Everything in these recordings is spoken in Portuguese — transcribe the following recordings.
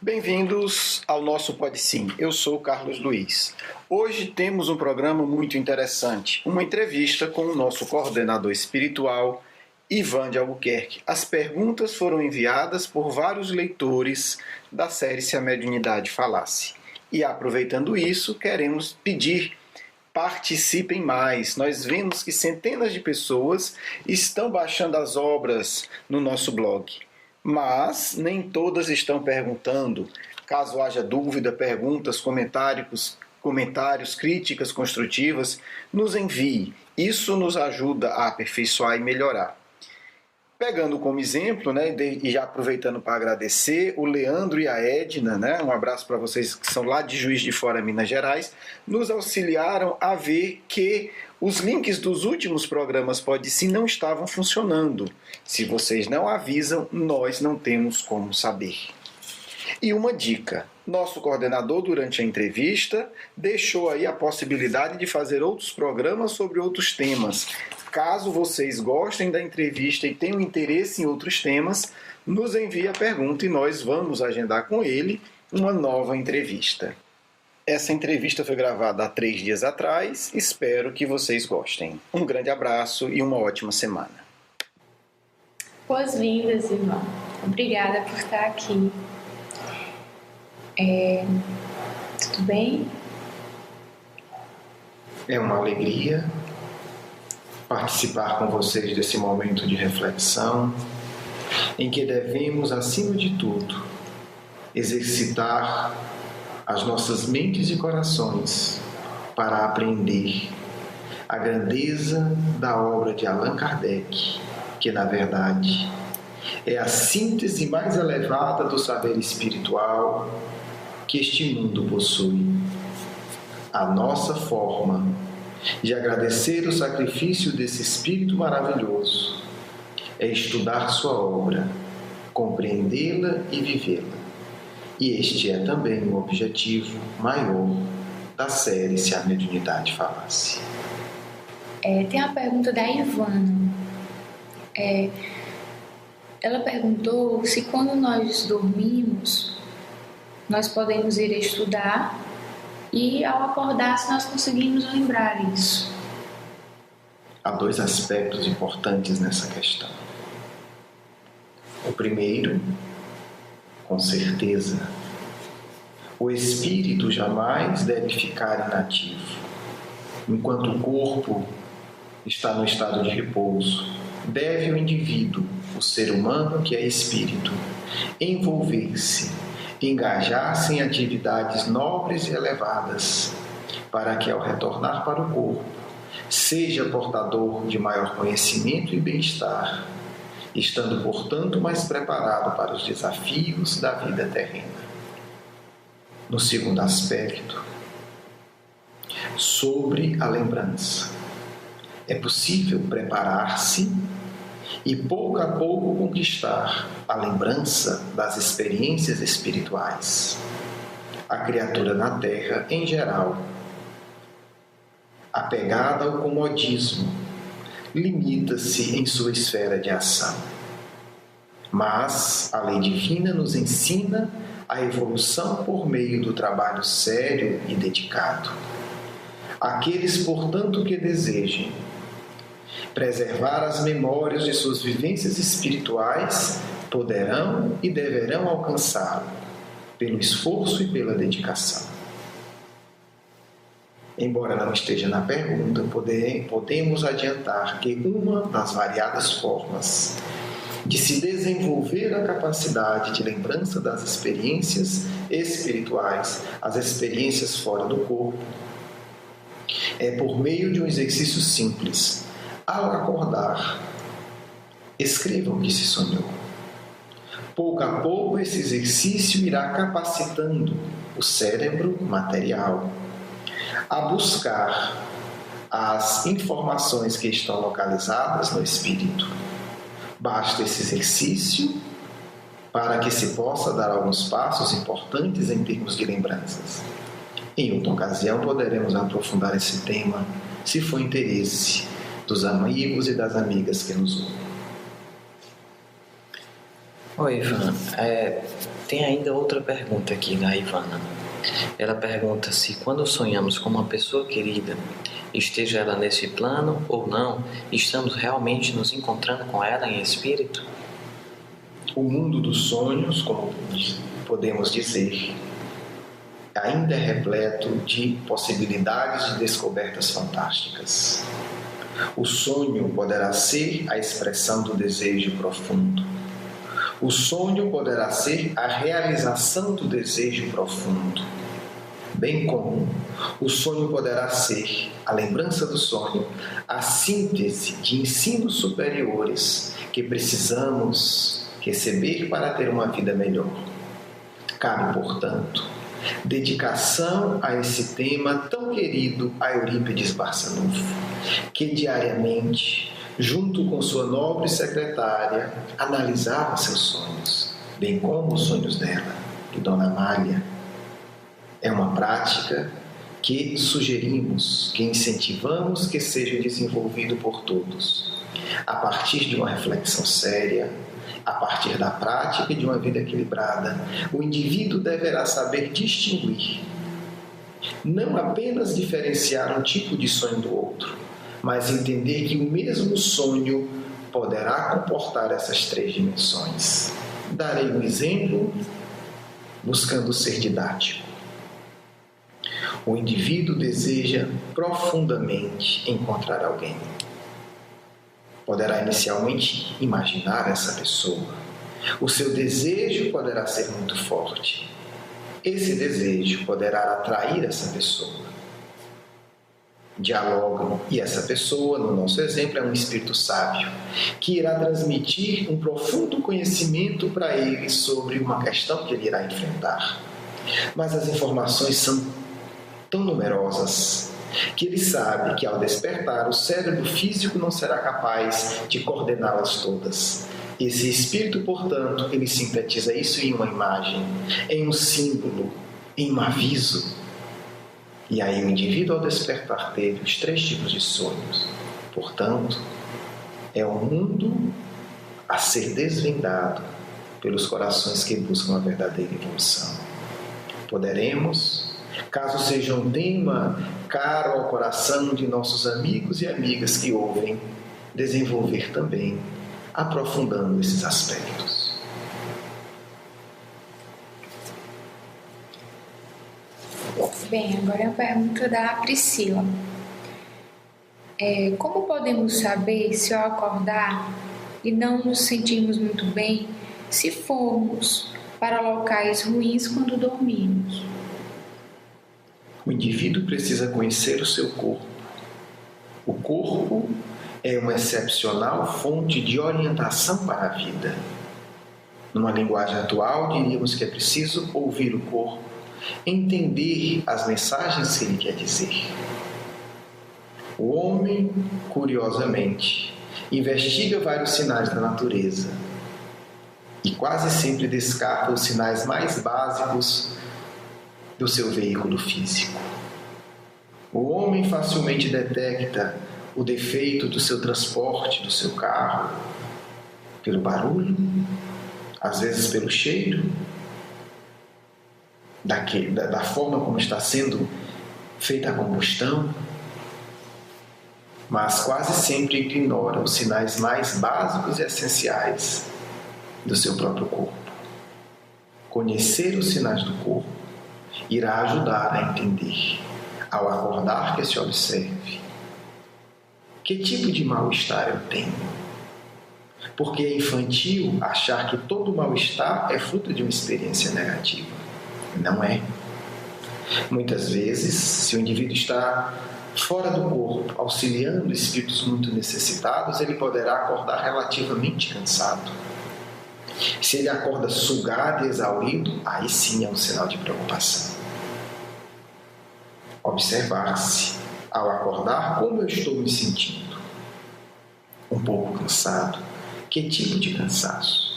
Bem-vindos ao nosso Pode Sim. Eu sou o Carlos Luiz. Hoje temos um programa muito interessante, uma entrevista com o nosso coordenador espiritual, Ivan de Albuquerque. As perguntas foram enviadas por vários leitores da série Se a Mediunidade Falasse. E aproveitando isso, queremos pedir: participem mais. Nós vemos que centenas de pessoas estão baixando as obras no nosso blog, mas nem todas estão perguntando. Caso haja dúvida, perguntas, comentários, críticas construtivas, nos envie. Isso nos ajuda a aperfeiçoar e melhorar. Pegando como exemplo, e já aproveitando para agradecer, o Leandro e a Edna, um abraço para vocês que são lá de Juiz de Fora, Minas Gerais, nos auxiliaram a ver que os links dos últimos programas Pode Sim não estavam funcionando. Se vocês não avisam, nós não temos como saber. E uma dica: nosso coordenador, durante a entrevista, deixou aí a possibilidade de fazer outros programas sobre outros temas. Caso vocês gostem da entrevista e tenham interesse em outros temas, nos envie a pergunta e nós vamos agendar com ele uma nova entrevista. Essa entrevista foi gravada há 3 dias atrás. Espero que vocês gostem. Um grande abraço e uma ótima semana. Boas-vindas, Ivan. Obrigada por estar aqui. Tudo bem? É uma alegria participar com vocês desse momento de reflexão, em que devemos, acima de tudo, exercitar as nossas mentes e corações para aprender a grandeza da obra de Allan Kardec, que, na verdade, é a síntese mais elevada do saber espiritual que este mundo possui. A nossa forma de agradecer o sacrifício desse Espírito maravilhoso é estudar sua obra, compreendê-la e vivê-la. E este é também o objetivo maior da série Se a Mediunidade Falasse. Tem a pergunta da Ivana. Ela perguntou se quando nós dormimos, nós podemos ir estudar e ao acordar, se nós conseguimos lembrar isso. Há 2 aspectos importantes nessa questão. O primeiro, com certeza, o espírito jamais deve ficar inativo. Enquanto o corpo está no estado de repouso, deve o indivíduo, o ser humano que é espírito, envolver-se, engajar-se em atividades nobres e elevadas, para que ao retornar para o corpo, seja portador de maior conhecimento e bem-estar, estando, portanto, mais preparado para os desafios da vida terrena. No segundo aspecto, sobre a lembrança. É possível preparar-se e pouco a pouco conquistar a lembrança das experiências espirituais. A criatura na Terra, em geral, apegada ao comodismo, limita-se em sua esfera de ação. Mas a lei divina nos ensina a evolução por meio do trabalho sério e dedicado. Aqueles, portanto, que desejem preservar as memórias de suas vivências espirituais poderão e deverão alcançá-lo pelo esforço e pela dedicação. Embora não esteja na pergunta, podemos adiantar que uma das variadas formas de se desenvolver a capacidade de lembrança das experiências espirituais, as experiências fora do corpo, é por meio de um exercício simples. Ao acordar, escreva o que se sonhou. Pouco a pouco, esse exercício irá capacitando o cérebro material a buscar as informações que estão localizadas no espírito. Basta esse exercício para que se possa dar alguns passos importantes em termos de lembranças. Em outra ocasião, poderemos aprofundar esse tema, se for interesse dos amigos e das amigas que nos ouvem. Oi, Ivan. Tem ainda outra pergunta aqui da Ivana. Ela pergunta se quando sonhamos com uma pessoa querida, esteja ela nesse plano ou não, estamos realmente nos encontrando com ela em espírito? O mundo dos sonhos, como podemos dizer, ainda é repleto de possibilidades de descobertas fantásticas. O sonho poderá ser a expressão do desejo profundo. O sonho poderá ser a realização do desejo profundo. Bem como o sonho poderá ser, a lembrança do sonho, a síntese de ensinos superiores que precisamos receber para ter uma vida melhor. Cabe, portanto, dedicação a esse tema tão querido a Eurípides Barçanufo, que diariamente, junto com sua nobre secretária, analisava seus sonhos, bem como os sonhos dela, de Dona Amália. É uma prática que sugerimos, que incentivamos que seja desenvolvido por todos, a partir de uma reflexão séria, a partir da prática e de uma vida equilibrada. O indivíduo deverá saber distinguir, não apenas diferenciar um tipo de sonho do outro, mas entender que o mesmo sonho poderá comportar essas 3 dimensões. Darei um exemplo buscando ser didático. O indivíduo deseja profundamente encontrar alguém. Poderá inicialmente imaginar essa pessoa. O seu desejo poderá ser muito forte. Esse desejo poderá atrair essa pessoa. Dialogam, e essa pessoa, no nosso exemplo, é um espírito sábio, que irá transmitir um profundo conhecimento para ele sobre uma questão que ele irá enfrentar. Mas as informações são tão numerosas que ele sabe que, ao despertar, o cérebro físico não será capaz de coordená-las todas. Esse espírito, portanto, ele sintetiza isso em uma imagem, em um símbolo, em um aviso. E aí o indivíduo, ao despertar, teve os 3 tipos de sonhos. Portanto, é um mundo a ser desvendado pelos corações que buscam a verdadeira evolução. Poderemos, caso seja um tema caro ao coração de nossos amigos e amigas que ouvem, desenvolver também, aprofundando esses aspectos. Bem, agora é a pergunta da Priscila. Como podemos saber se ao acordar e não nos sentirmos muito bem, se formos para locais ruins quando dormimos? O indivíduo precisa conhecer o seu corpo. O corpo é uma excepcional fonte de orientação para a vida. Numa linguagem atual, diríamos que é preciso ouvir o corpo, entender as mensagens que ele quer dizer. O homem, curiosamente, investiga vários sinais da natureza e quase sempre descarta os sinais mais básicos do seu veículo físico. O homem facilmente detecta o defeito do seu transporte, do seu carro, pelo barulho, às vezes pelo cheiro, da forma como está sendo feita a combustão, mas quase sempre ignora os sinais mais básicos e essenciais do seu próprio corpo. Conhecer os sinais do corpo irá ajudar a entender, ao acordar, que se observe. Que tipo de mal-estar eu tenho? Porque é infantil achar que todo mal-estar é fruto de uma experiência negativa. Não é. Muitas vezes, se o indivíduo está fora do corpo, auxiliando espíritos muito necessitados, ele poderá acordar relativamente cansado. Se ele acorda sugado e exaurido, aí sim é um sinal de preocupação. Observar-se, ao acordar, como eu estou me sentindo. Um pouco cansado. Que tipo de cansaço?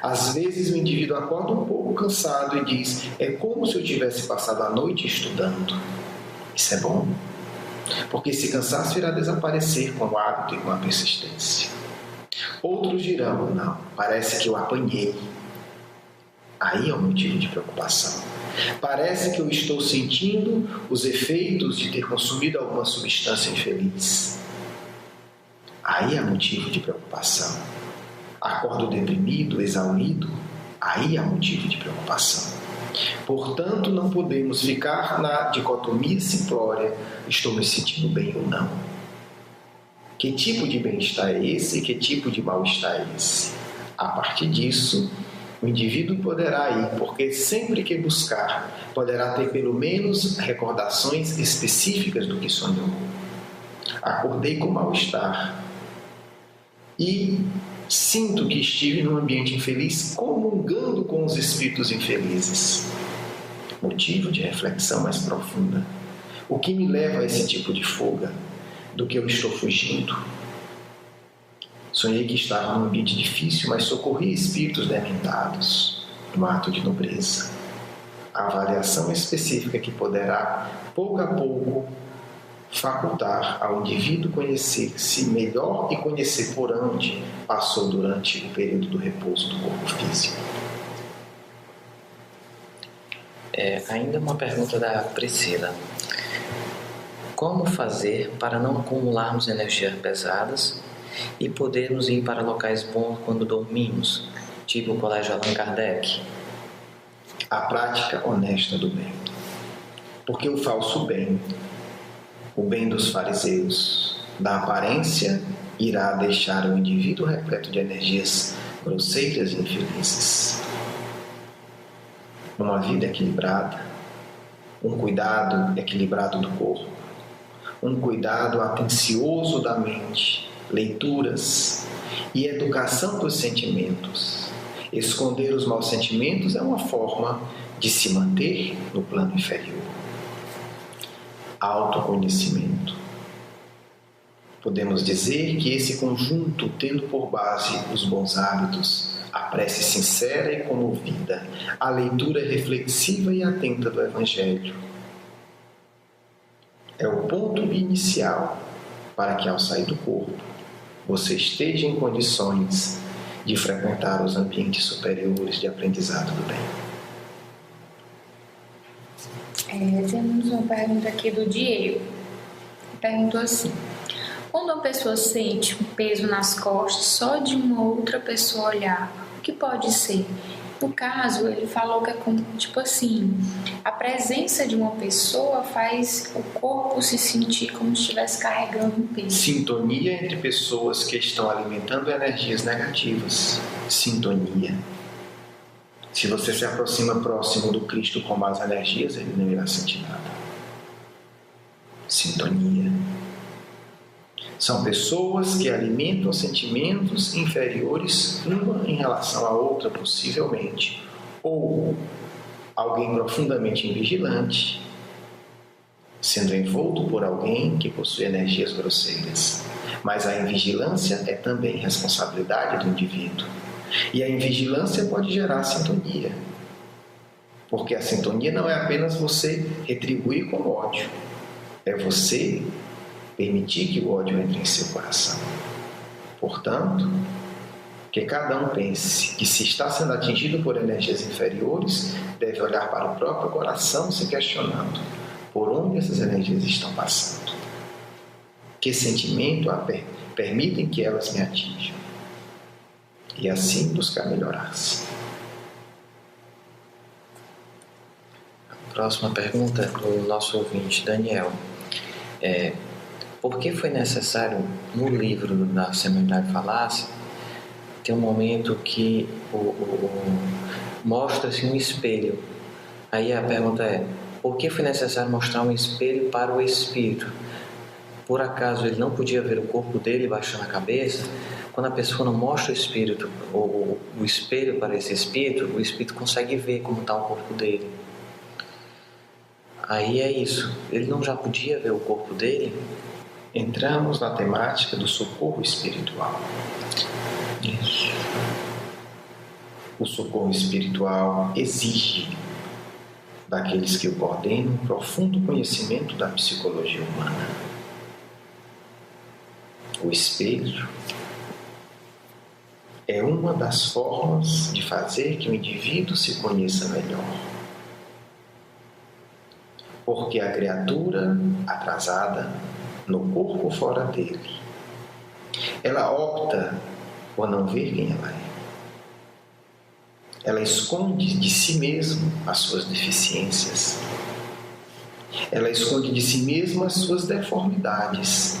Às vezes o indivíduo acorda um pouco cansado e diz: é como se eu tivesse passado a noite estudando. Isso é bom, porque esse cansaço irá desaparecer com o hábito e com a persistência. Outros dirão: não, parece que eu apanhei. Aí é um motivo de preocupação. Parece que eu estou sentindo os efeitos de ter consumido alguma substância infeliz. Aí é motivo de preocupação. Acordo deprimido, exaurido. Aí é motivo de preocupação. Portanto, não podemos ficar na dicotomia simplória: estou me sentindo bem ou não. Que tipo de bem-estar é esse e que tipo de mal-estar é esse? A partir disso, o indivíduo poderá ir, porque sempre que buscar, poderá ter pelo menos recordações específicas do que sonhou. Acordei com mal-estar e sinto que estive num ambiente infeliz, comungando com os espíritos infelizes. Motivo de reflexão mais profunda. O que me leva a esse tipo de fuga? Do que eu estou fugindo? Sonhei que estava num ambiente difícil, mas socorri espíritos dementados, um ato de nobreza. A avaliação específica que poderá, pouco a pouco, facultar ao indivíduo conhecer-se melhor e conhecer por onde passou durante o período do repouso do corpo físico. Ainda uma pergunta da Priscila. Como fazer para não acumularmos energias pesadas e podermos ir para locais bons quando dormimos, tipo o Colégio Allan Kardec? A prática honesta do bem. Porque o falso bem, o bem dos fariseus, da aparência, irá deixar o indivíduo repleto de energias grosseiras e infelizes. Uma vida equilibrada, um cuidado equilibrado do corpo, um cuidado atencioso da mente, leituras e educação dos sentimentos. Esconder os maus sentimentos é uma forma de se manter no plano inferior. Autoconhecimento. Podemos dizer que esse conjunto, tendo por base os bons hábitos, a prece sincera e comovida, a leitura reflexiva e atenta do Evangelho, é o ponto inicial para que, ao sair do corpo, você esteja em condições de frequentar os ambientes superiores de aprendizado do bem. Temos uma pergunta aqui do Diego. Ele perguntou assim: quando uma pessoa sente um peso nas costas só de uma outra pessoa olhar, o que pode ser? No caso, ele falou que é como, tipo assim, a presença de uma pessoa faz o corpo se sentir como se estivesse carregando um peso. Sintonia entre pessoas que estão alimentando energias negativas. Sintonia. Se você se aproxima próximo do Cristo com más energias, ele não irá sentir nada. Sintonia. São pessoas que alimentam sentimentos inferiores uma em relação à outra, possivelmente. Ou alguém profundamente invigilante, sendo envolto por alguém que possui energias grosseiras. Mas a invigilância é também responsabilidade do indivíduo. E a invigilância pode gerar sintonia. Porque a sintonia não é apenas você retribuir com ódio. É você permitir que o ódio entre em seu coração. Portanto, que cada um pense que, se está sendo atingido por energias inferiores, deve olhar para o próprio coração, se questionando por onde essas energias estão passando. Que sentimento permitem que elas me atinjam? E assim buscar melhorar-se. A próxima pergunta é do nosso ouvinte, Daniel. Por que foi necessário, no livro da Seminariedade Falácia, ter um momento que mostra-se um espelho? Aí a pergunta é: por que foi necessário mostrar um espelho para o espírito? Por acaso ele não podia ver o corpo dele baixando a cabeça? Quando a pessoa não mostra o espírito, ou o espelho para esse espírito, o espírito consegue ver como está o corpo dele. Aí é isso. Ele não já podia ver o corpo dele? Entramos na temática do socorro espiritual. Isso. O socorro espiritual exige daqueles que o coordenam um profundo conhecimento da psicologia humana. O espelho é uma das formas de fazer que o indivíduo se conheça melhor. Porque a criatura atrasada, no corpo fora dele, ela opta por não ver quem ela é. Ela esconde de si mesma as suas deficiências. Ela esconde de si mesma as suas deformidades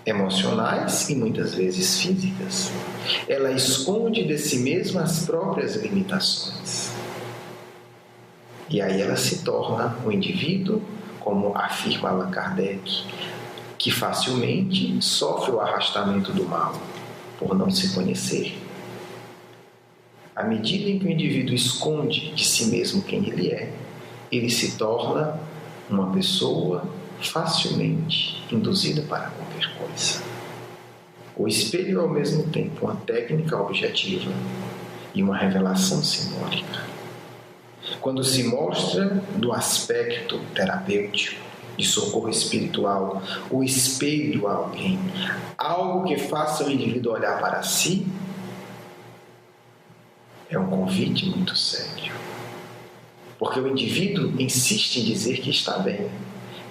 emocionais e muitas vezes físicas. Ela esconde de si mesma as próprias limitações. E aí ela se torna um indivíduo, como afirma Allan Kardec, que facilmente sofre o arrastamento do mal por não se conhecer. À medida em que o indivíduo esconde de si mesmo quem ele é, ele se torna uma pessoa facilmente induzida para qualquer coisa. O espelho é ao mesmo tempo uma técnica objetiva e uma revelação simbólica. Quando se mostra do aspecto terapêutico, de socorro espiritual, o espelho a alguém, algo que faça o indivíduo olhar para si, é um convite muito sério. Porque o indivíduo insiste em dizer que está bem,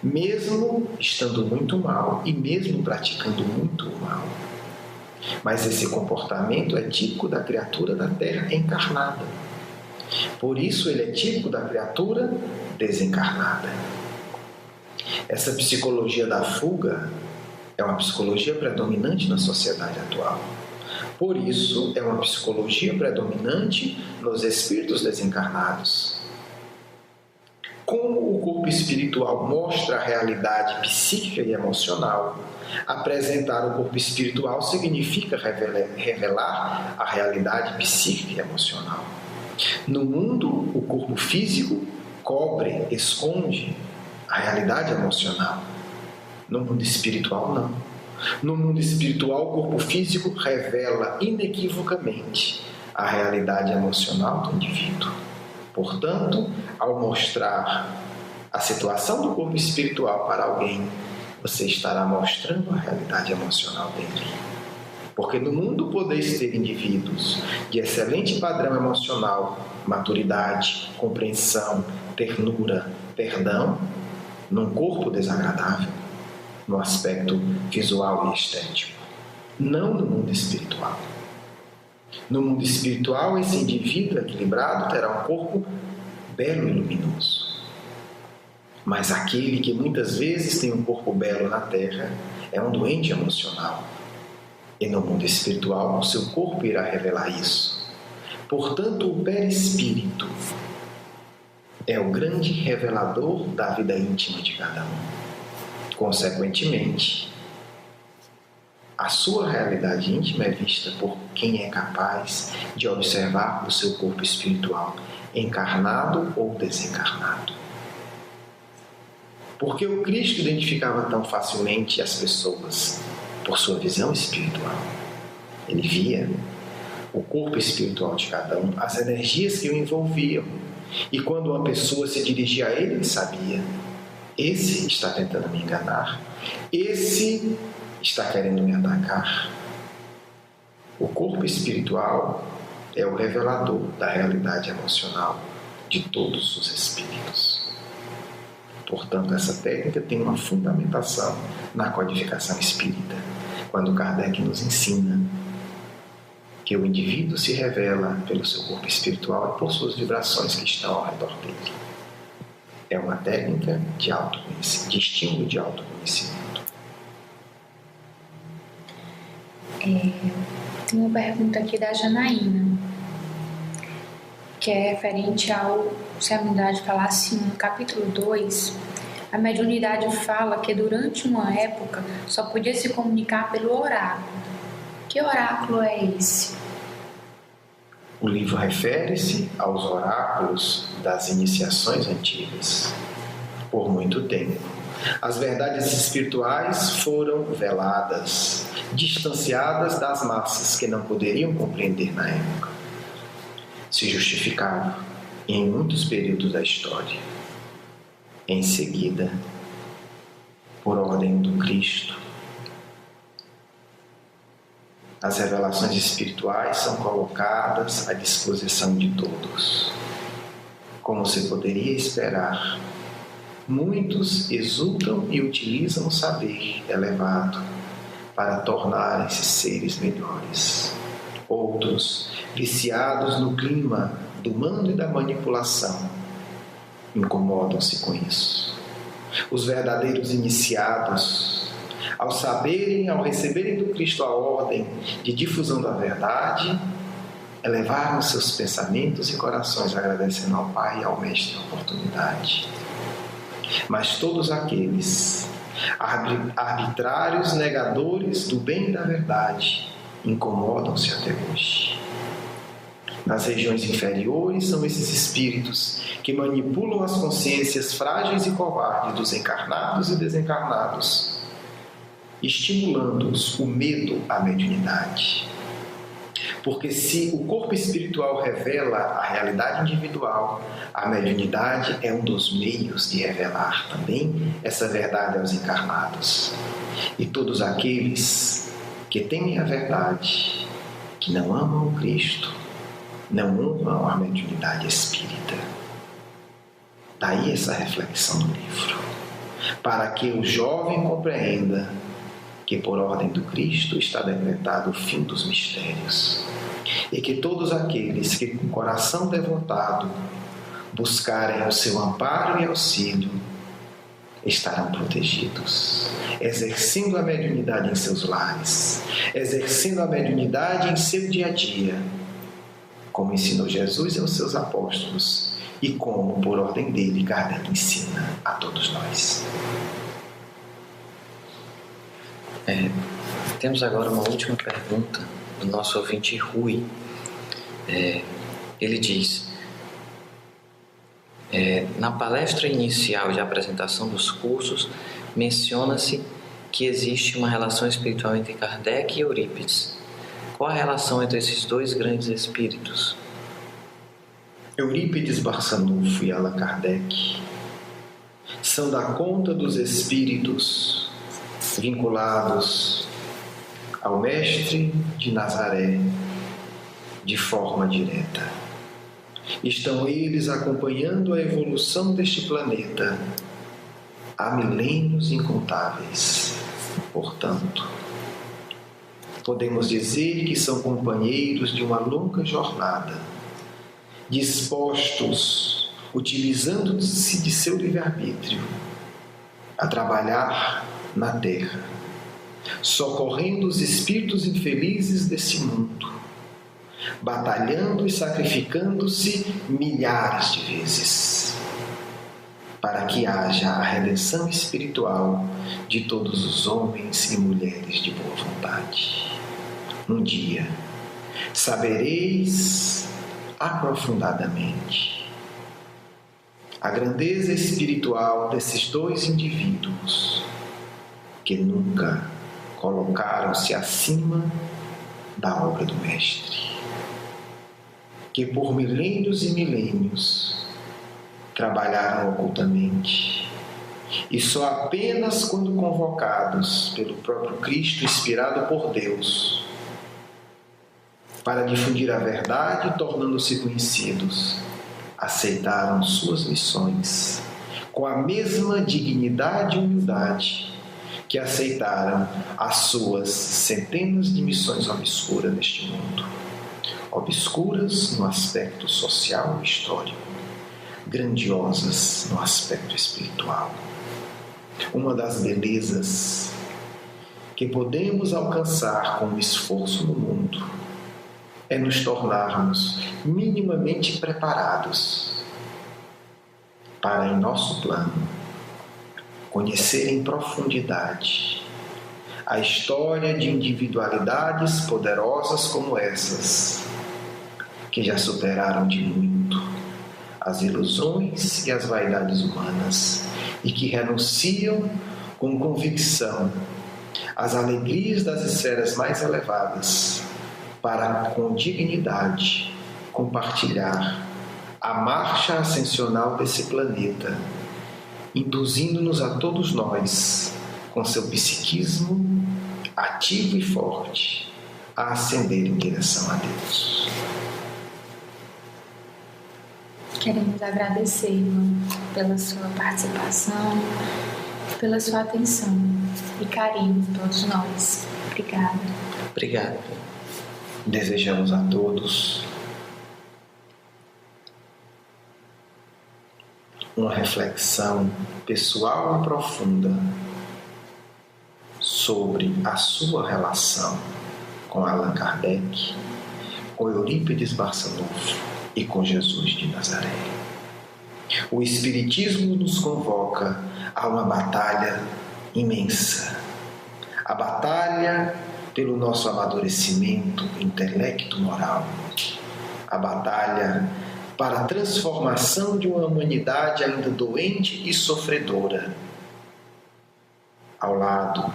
mesmo estando muito mal e mesmo praticando muito mal. Mas esse comportamento é típico da criatura da Terra encarnada. Por isso ele é típico da criatura desencarnada. Essa psicologia da fuga é uma psicologia predominante na sociedade atual. Por isso, é uma psicologia predominante nos espíritos desencarnados. Como o corpo espiritual mostra a realidade psíquica e emocional, apresentar o corpo espiritual significa revelar a realidade psíquica e emocional. No mundo, o corpo físico cobre, esconde a realidade emocional. No mundo espiritual, não. No mundo espiritual, o corpo físico revela inequivocamente a realidade emocional do indivíduo. Portanto, ao mostrar a situação do corpo espiritual para alguém, você estará mostrando a realidade emocional dele. Porque no mundo podeis ter indivíduos de excelente padrão emocional, maturidade, compreensão, ternura, perdão, num corpo desagradável, no aspecto visual e estético. Não no mundo espiritual. No mundo espiritual, esse indivíduo equilibrado terá um corpo belo e luminoso. Mas aquele que muitas vezes tem um corpo belo na Terra é um doente emocional. E no mundo espiritual, o seu corpo irá revelar isso. Portanto, o perispírito é o grande revelador da vida íntima de cada um. Consequentemente, a sua realidade íntima é vista por quem é capaz de observar o seu corpo espiritual, encarnado ou desencarnado. Porque o Cristo identificava tão facilmente as pessoas por sua visão espiritual. Ele via o corpo espiritual de cada um, as energias que o envolviam. E quando uma pessoa se dirigia a ele, ele sabia: esse está tentando me enganar, esse está querendo me atacar. O corpo espiritual é o revelador da realidade emocional de todos os espíritos. Portanto, essa técnica tem uma fundamentação na codificação espírita, quando Kardec nos ensina que o indivíduo se revela pelo seu corpo espiritual e por suas vibrações que estão ao redor dele. É uma técnica de autoconhecimento, de estímulo de autoconhecimento. Tem uma pergunta aqui da Janaína, que é referente ao, se a mediunidade fala assim, no capítulo 2, a mediunidade fala que durante uma época só podia se comunicar pelo oráculo. Que oráculo é esse? O livro refere-se aos oráculos das iniciações antigas. Por muito tempo, as verdades espirituais foram veladas, distanciadas das massas que não poderiam compreender na época. Se justificava em muitos períodos da história. Em seguida, por ordem do Cristo, As revelações espirituais são colocadas à disposição de todos. Como se poderia esperar, muitos exultam e utilizam o saber elevado para tornarem-se seres melhores. Outros, viciados no clima do mando e da manipulação, incomodam-se com isso. Os verdadeiros iniciados, ao receberem do Cristo a ordem de difusão da verdade, elevaram seus pensamentos e corações agradecendo ao Pai e ao Mestre a oportunidade. Mas todos aqueles arbitrários negadores do bem e da verdade incomodam-se até hoje. Nas regiões inferiores são esses espíritos que manipulam as consciências frágeis e covardes dos encarnados e desencarnados, estimulando-os o medo à mediunidade. Porque se o corpo espiritual revela a realidade individual, a mediunidade é um dos meios de revelar também essa verdade aos encarnados. E todos aqueles que temem a verdade, que não amam o Cristo, não honram a mediunidade espírita. Daí essa reflexão no livro, para que o jovem compreenda que por ordem do Cristo está decretado o fim dos mistérios, e que todos aqueles que com coração devotado buscarem o seu amparo e auxílio estarão protegidos, exercendo a mediunidade em seus lares, exercendo a mediunidade em seu dia a dia, como ensinou Jesus aos seus apóstolos e como, por ordem dele, Kardec ensina a todos nós. Temos agora uma última pergunta do nosso ouvinte Rui. Ele diz: na palestra inicial de apresentação dos cursos, menciona-se que existe uma relação espiritual entre Kardec e Eurípides. Qual a relação entre esses dois grandes espíritos? Eurípides Barçanufo e Allan Kardec são da conta dos espíritos vinculados ao Mestre de Nazaré de forma direta. Estão eles acompanhando a evolução deste planeta há milênios incontáveis. Portanto, podemos dizer que são companheiros de uma longa jornada, dispostos, utilizando-se de seu livre-arbítrio, a trabalhar na Terra, socorrendo os espíritos infelizes desse mundo, batalhando e sacrificando-se milhares de vezes, para que haja a redenção espiritual de todos os homens e mulheres de boa vontade. Um dia sabereis aprofundadamente a grandeza espiritual desses dois indivíduos que nunca colocaram-se acima da obra do Mestre, que por milênios e milênios trabalharam ocultamente e só apenas quando convocados pelo próprio Cristo, inspirado por Deus, para difundir a verdade, tornando-se conhecidos, aceitaram suas missões com a mesma dignidade e humildade que aceitaram as suas centenas de missões obscuras neste mundo. Obscuras no aspecto social e histórico, grandiosas no aspecto espiritual. Uma das belezas que podemos alcançar com o esforço no mundo é nos tornarmos minimamente preparados para, em nosso plano, conhecer em profundidade a história de individualidades poderosas como essas, que já superaram de muito as ilusões e as vaidades humanas e que renunciam com convicção às alegrias das esferas mais elevadas para, com dignidade, compartilhar a marcha ascensional desse planeta, induzindo-nos a todos nós, com seu psiquismo ativo e forte, a ascender em direção a Deus. Queremos agradecer, irmão, pela sua participação, pela sua atenção e carinho em todos nós. Obrigada. Obrigado. Desejamos a todos uma reflexão pessoal e profunda sobre a sua relação com Allan Kardec, com Eurípides Barçanufo e com Jesus de Nazaré. O Espiritismo nos convoca a uma batalha imensa, a batalha pelo nosso amadurecimento intelecto-moral, a batalha para a transformação de uma humanidade ainda doente e sofredora, ao lado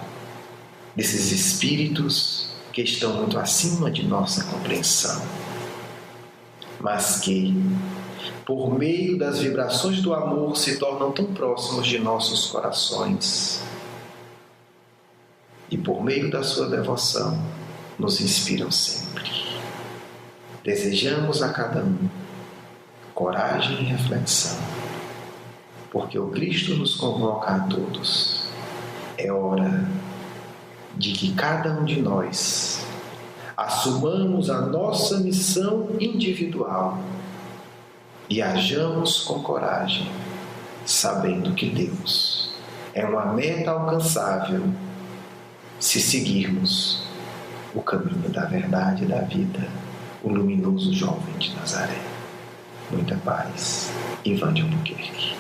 desses espíritos que estão muito acima de nossa compreensão, mas que, por meio das vibrações do amor, se tornam tão próximos de nossos corações e, por meio da sua devoção, nos inspiram sempre. Desejamos a cada um coragem e reflexão, porque o Cristo nos convoca a todos. É hora de que cada um de nós assumamos a nossa missão individual e hajamos com coragem, sabendo que Deus é uma meta alcançável se seguirmos o caminho da verdade e da vida, o luminoso jovem de Nazaré. Muita paz. Ivan de Albuquerque.